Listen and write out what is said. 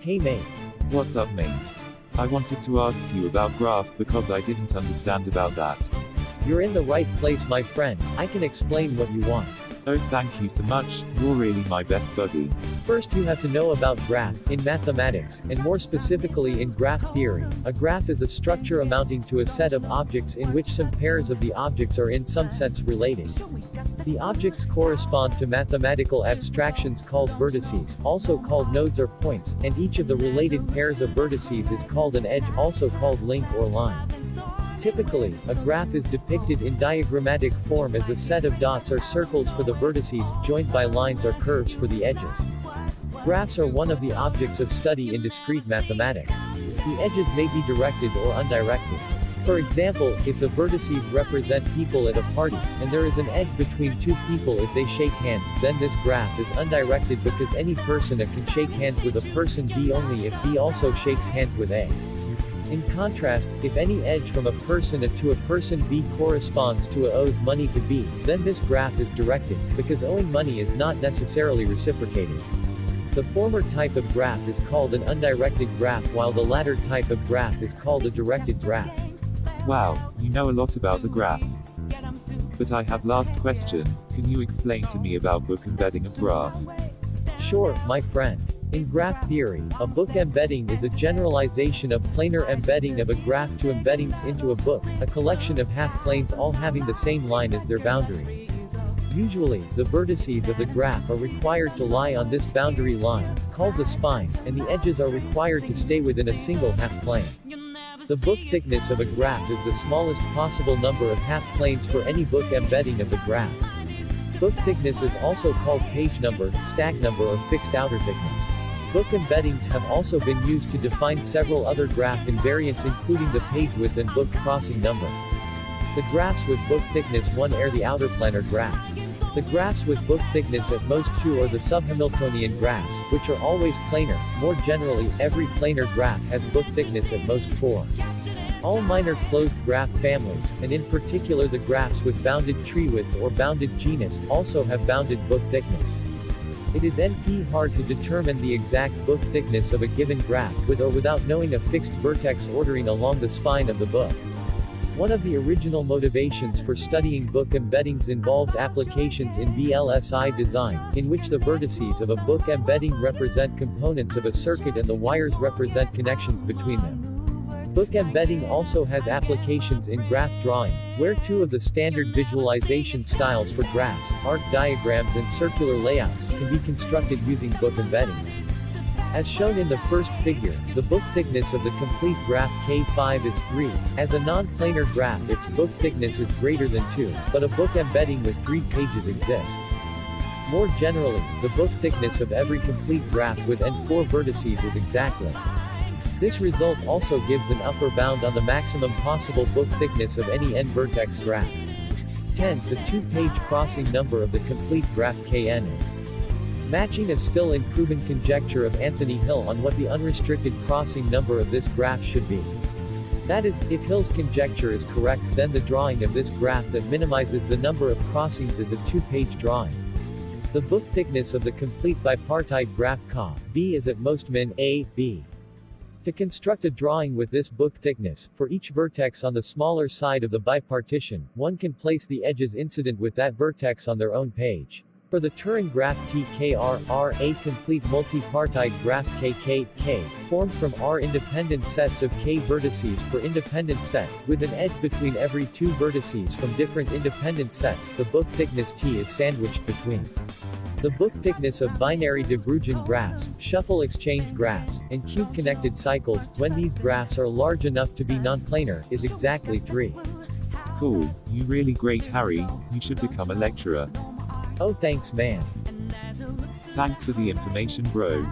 Hey mate. What's up, mate? I wanted to ask you about graph because I didn't understand about that. You're in the right place, my friend. I can explain what you want. Oh, thank you so much, you're really my best buddy. First you have to know about graph, in mathematics, and more specifically in graph theory. A graph is a structure amounting to a set of objects in which some pairs of the objects are in some sense related. The objects correspond to mathematical abstractions called vertices, also called nodes or points, and each of the related pairs of vertices is called an edge, also called link or line. Typically, a graph is depicted in diagrammatic form as a set of dots or circles for the vertices, joined by lines or curves for the edges. Graphs are one of the objects of study in discrete mathematics. The edges may be directed or undirected. For example, if the vertices represent people at a party, and there is an edge between two people if they shake hands, then this graph is undirected because any person A can shake hands with a person B only if B also shakes hands with A. In contrast, if any edge from a person A to a person B corresponds to A owes money to B, then this graph is directed, because owing money is not necessarily reciprocated. The former type of graph is called an undirected graph while the latter type of graph is called a directed graph. Wow, you know a lot about the graph. But I have last question, can you explain to me about book embedding of graph? Sure, my friend. In graph theory, a book embedding is a generalization of planar embedding of a graph to embeddings into a book, a collection of half-planes all having the same line as their boundary. Usually, the vertices of the graph are required to lie on this boundary line, called the spine, and the edges are required to stay within a single half-plane. The book thickness of a graph is the smallest possible number of half-planes for any book embedding of the graph. Book thickness is also called page number, stack number or fixed outer thickness. Book embeddings have also been used to define several other graph invariants including the page width and book crossing number. The graphs with book thickness 1 are the outer planar graphs. The graphs with book thickness at most 2 are the subhamiltonian graphs, which are always planar. More generally, every planar graph has book thickness at most 4. All minor closed graph families, and in particular the graphs with bounded tree width or bounded genus, also have bounded book thickness. It is NP hard to determine the exact book thickness of a given graph, with or without knowing a fixed vertex ordering along the spine of the book. One of the original motivations for studying book embeddings involved applications in VLSI design, in which the vertices of a book embedding represent components of a circuit and the wires represent connections between them. Book embedding also has applications in graph drawing, where two of the standard visualization styles for graphs, arc diagrams and circular layouts, can be constructed using book embeddings. As shown in the first figure, the book thickness of the complete graph K5 is 3. As a non-planar graph, its book thickness is greater than 2, but a book embedding with 3 pages exists. More generally, the book thickness of every complete graph with n4 vertices is exactly. This result also gives an upper bound on the maximum possible book thickness of any n-vertex graph. 10. The two-page crossing number of the complete graph Kn is. Matching a still unproven conjecture of Anthony Hill on what the unrestricted crossing number of this graph should be. That is, if Hill's conjecture is correct, then the drawing of this graph that minimizes the number of crossings is a two-page drawing. The book thickness of the complete bipartite graph Ka, B is at most min A, B. To construct a drawing with this book thickness, for each vertex on the smaller side of the bipartition, one can place the edges incident with that vertex on their own page. For the Turing graph TKR, a complete multipartite graph KK, formed from R independent sets of K vertices per independent set, with an edge between every two vertices from different independent sets, the book thickness T is sandwiched between. The book thickness of binary de Bruijn graphs, shuffle exchange graphs, and cube-connected cycles, when these graphs are large enough to be non-planar, is exactly 3. Cool, you really great Harry, you should become a lecturer. Oh thanks man. Thanks for the information bro.